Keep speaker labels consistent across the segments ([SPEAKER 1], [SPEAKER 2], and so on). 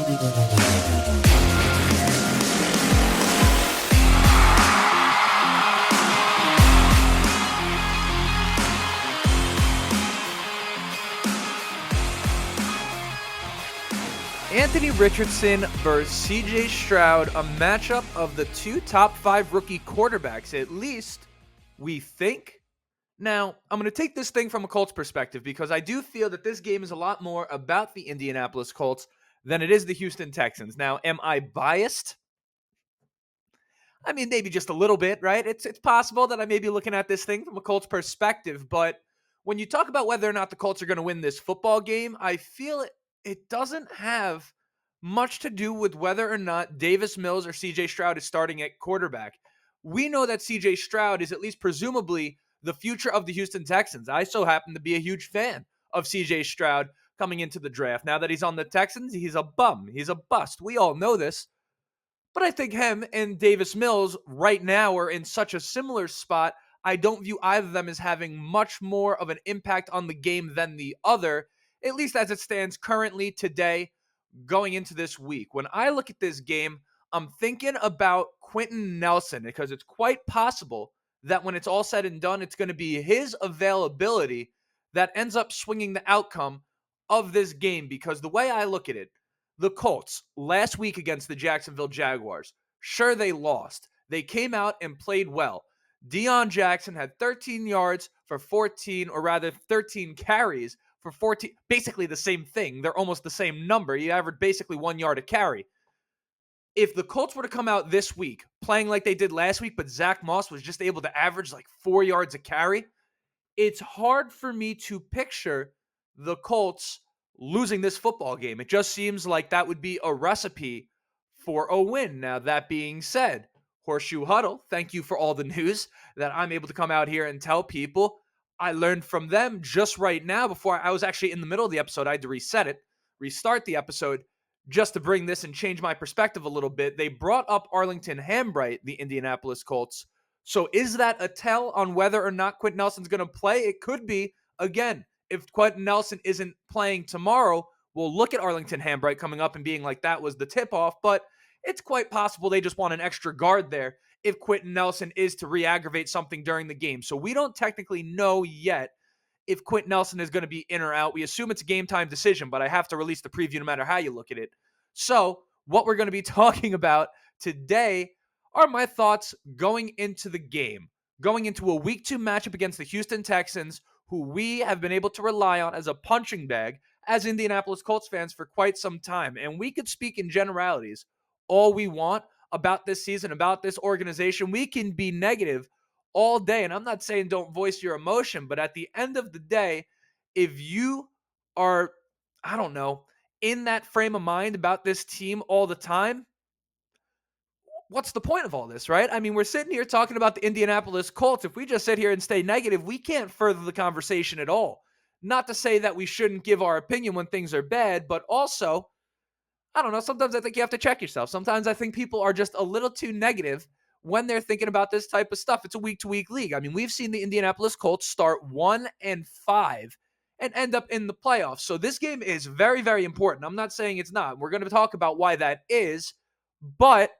[SPEAKER 1] Anthony Richardson versus CJ Stroud, a matchup of the two top 5 rookie quarterbacks, at least we think. Now, I'm going to take this thing from a Colts perspective because I do feel that this game is a lot more about the Indianapolis Colts than it is the Houston Texans. Now, am I biased? I mean, maybe just a little bit, right? It's possible that I may be looking at this thing from a Colts perspective, but when you talk about whether or not the Colts are going to win this football game, I feel it doesn't have much to do with whether or not Davis Mills or CJ Stroud is starting at quarterback. We know that CJ Stroud is at least presumably the future of the Houston Texans. I so happen to be a huge fan of CJ Stroud coming into the draft. Now that he's on the Texans, he's a bum. He's a bust. We all know this. But I think him and Davis Mills right now are in such a similar spot. I don't view either of them as having much more of an impact on the game than the other, at least as it stands currently today going into this week. When I look at this game, I'm thinking about Quenton Nelson because it's quite possible that when it's all said and done, it's going to be his availability that ends up swinging the outcome of this game. Because the way I look at it, the Colts last week against the Jacksonville Jaguars, sure, they lost. They came out and played well. Deion Jackson had 13 yards for 14, or rather 13 carries for 14, basically the same thing. They're almost the same number. He averaged basically 1 yard a carry. If the Colts were to come out this week playing like they did last week, but Zack Moss was just able to average like 4 yards a carry, it's hard for me to picture the Colts losing this football game. It just seems like that would be a recipe for a win. Now, that being said, Horseshoe Huddle, thank you for all the news that I'm able to come out here and tell people. I learned from them just right now before I was actually in the middle of the episode. I had to restart the episode just to bring this and change my perspective a little bit. They brought up Arlington Hambright, the Indianapolis Colts. So is that a tell on whether or not Quenton Nelson's going to play? It could be. Again, if Quenton Nelson isn't playing tomorrow, we'll look at Arlington Hambright coming up and being like that was the tip-off, but it's quite possible they just want an extra guard there if Quenton Nelson is to re-aggravate something during the game. So we don't technically know yet if Quenton Nelson is going to be in or out. We assume it's a game-time decision, but I have to release the preview no matter how you look at it. So what we're going to be talking about today are my thoughts going into the game, going into a Week 2 matchup against the Houston Texans, who we have been able to rely on as a punching bag as Indianapolis Colts fans for quite some time. And we could speak in generalities all we want about this season, about this organization. We can be negative all day. And I'm not saying don't voice your emotion, but at the end of the day, if you are, I don't know, in that frame of mind about this team all the time, what's the point of all this, right? I mean, we're sitting here talking about the Indianapolis Colts. If we just sit here and stay negative, we can't further the conversation at all. Not to say that we shouldn't give our opinion when things are bad, but also, I don't know, sometimes I think you have to check yourself. Sometimes I think people are just a little too negative when they're thinking about this type of stuff. It's a week-to-week league. I mean, we've seen the Indianapolis Colts start 1-5 and end up in the playoffs. So this game is very, very important. I'm not saying it's not. We're going to talk about why that is, but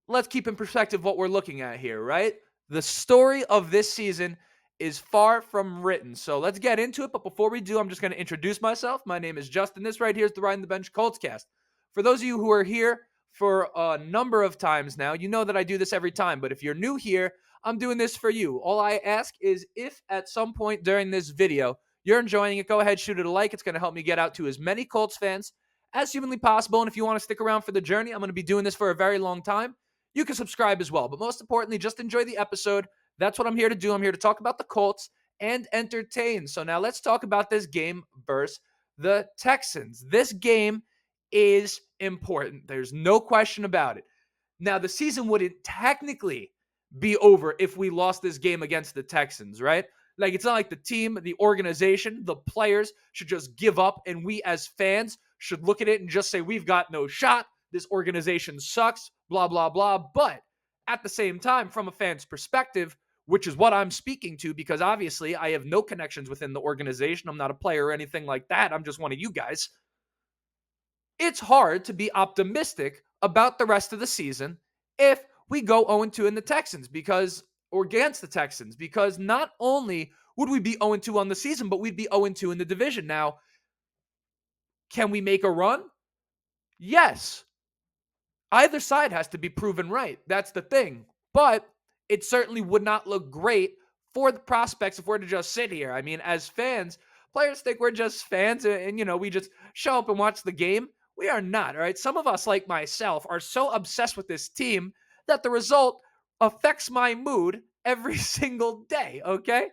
[SPEAKER 1] let's keep in perspective what we're looking at here, right? The story of this season is far from written. So let's get into it. But before we do, I'm just going to introduce myself. My name is Justin. This right here is the Riding the Bench Colts cast. For those of you who are here for a number of times now, you know that I do this every time. But if you're new here, I'm doing this for you. All I ask is if at some point during this video you're enjoying it, go ahead, shoot it a like. It's going to help me get out to as many Colts fans as humanly possible. And if you want to stick around for the journey, I'm going to be doing this for a very long time. You can subscribe as well. But most importantly, just enjoy the episode. That's what I'm here to do. I'm here to talk about the Colts and entertain. So now let's talk about this game versus the Texans. This game is important. There's no question about it. Now, the season wouldn't technically be over if we lost this game against the Texans, right? Like, it's not like the team, the organization, the players should just give up, and we as fans should look at it and just say, we've got no shot. This organization sucks, blah, blah, blah. But at the same time, from a fan's perspective, which is what I'm speaking to, because obviously I have no connections within the organization. I'm not a player or anything like that. I'm just one of you guys. it's hard to be optimistic about the rest of the season if we go 0-2 in the Texans or against the Texans, because not only would we be 0-2 on the season, but we'd be 0-2 in the division. Now, can we make a run? Yes. Either side has to be proven right. That's the thing. But it certainly would not look great for the prospects if we're to just sit here. I mean, as fans, players think we're just fans and we just show up and watch the game. We are not, all right? Some of us, like myself, are so obsessed with this team that the result affects my mood every single day, okay?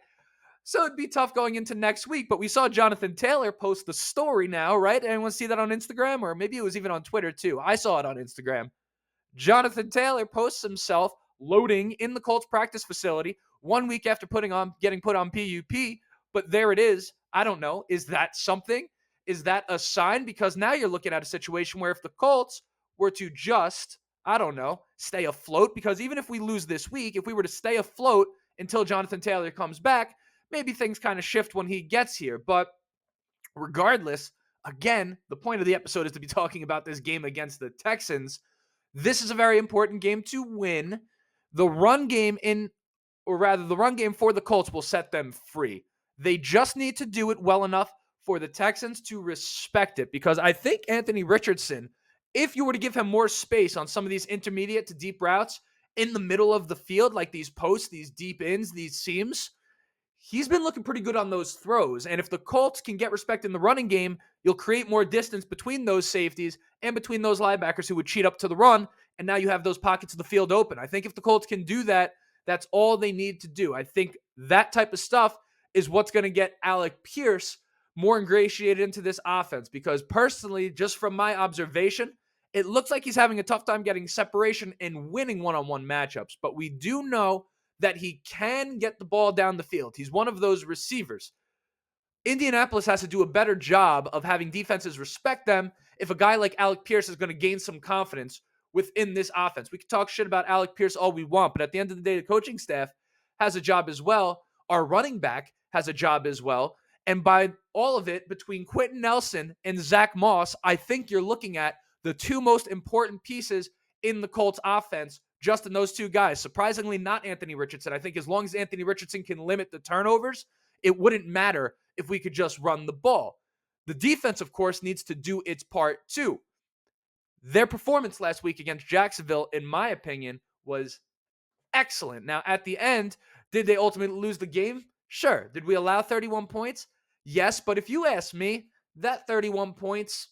[SPEAKER 1] So it'd be tough going into next week, but we saw Jonathan Taylor post the story now, right? Anyone see that on Instagram? Or maybe it was even on Twitter too. I saw it on Instagram. Jonathan Taylor posts himself loading in the Colts practice facility 1 week after getting put on PUP. But there it is. I don't know. Is that something? Is that a sign? Because now you're looking at a situation where if the Colts were to just, I don't know, stay afloat, because even if we lose this week, if we were to stay afloat until Jonathan Taylor comes back, maybe things kind of shift when he gets here. But regardless, again, the point of the episode is to be talking about this game against the Texans. This is a very important game to win. The run game for the Colts will set them free. They just need to do it well enough for the Texans to respect it, because I think Anthony Richardson, if you were to give him more space on some of these intermediate to deep routes in the middle of the field, like these posts, these deep ins, these seams, he's been looking pretty good on those throws. And if the Colts can get respect in the running game, you'll create more distance between those safeties and between those linebackers who would cheat up to the run. And now you have those pockets of the field open. I think if the Colts can do that, that's all they need to do. I think that type of stuff is what's going to get Alec Pierce more ingratiated into this offense. Because personally, just from my observation, it looks like he's having a tough time getting separation and winning one-on-one matchups. But we do know that he can get the ball down the field. He's one of those receivers. Indianapolis has to do a better job of having defenses respect them if a guy like Alec Pierce is going to gain some confidence within this offense. We can talk shit about Alec Pierce all we want, but at the end of the day, the coaching staff has a job as well. Our running back has a job as well. And by all of it, between Quenton Nelson and Zack Moss, I think you're looking at the two most important pieces in the Colts offense, just in those two guys. Surprisingly, not Anthony Richardson. I think as long as Anthony Richardson can limit the turnovers, it wouldn't matter if we could just run the ball. The defense, of course, needs to do its part too. Their performance last week against Jacksonville, in my opinion, was excellent. Now, at the end, did they ultimately lose the game? Sure. Did we allow 31 points? Yes, but if you ask me, that 31 points,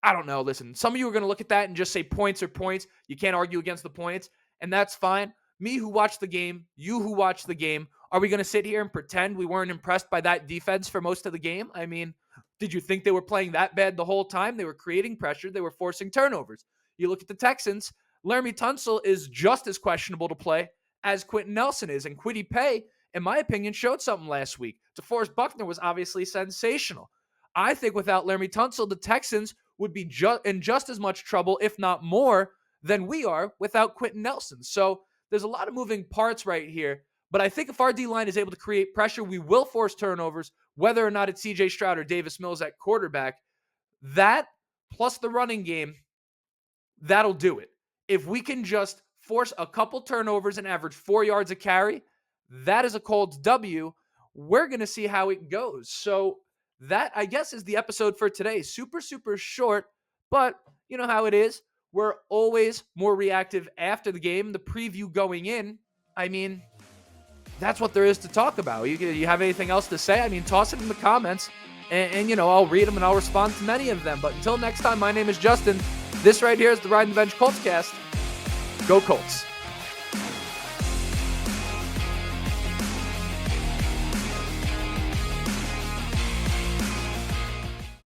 [SPEAKER 1] I don't know. Listen, some of you are going to look at that and just say points are points. You can't argue against the points, and that's fine. Me who watched the game, you who watched the game, are we going to sit here and pretend we weren't impressed by that defense for most of the game? I mean, did you think they were playing that bad the whole time? They were creating pressure. They were forcing turnovers. You look at the Texans, Laramie Tunsil is just as questionable to play as Quenton Nelson is, and Kwity Paye, in my opinion, showed something last week. DeForest Buckner was obviously sensational. I think without Laramie Tunsil, the Texans would be in just as much trouble, if not more, than we are without Quenton Nelson. So there's a lot of moving parts right here. But I think if our D-line is able to create pressure, we will force turnovers, whether or not it's C.J. Stroud or Davis Mills at quarterback. That, plus the running game, that'll do it. If we can just force a couple turnovers and average 4 yards a carry, that is a Colts W. We're going to see how it goes. So that, I guess, is the episode for today. Super, super short, but you know how it is. We're always more reactive after the game. The preview going in, I mean, that's what there is to talk about. You have anything else to say? I mean, toss it in the comments, and I'll read them and I'll respond to many of them. But until next time, my name is Justin. This right here is the Ride and Bench Colts cast. Go Colts.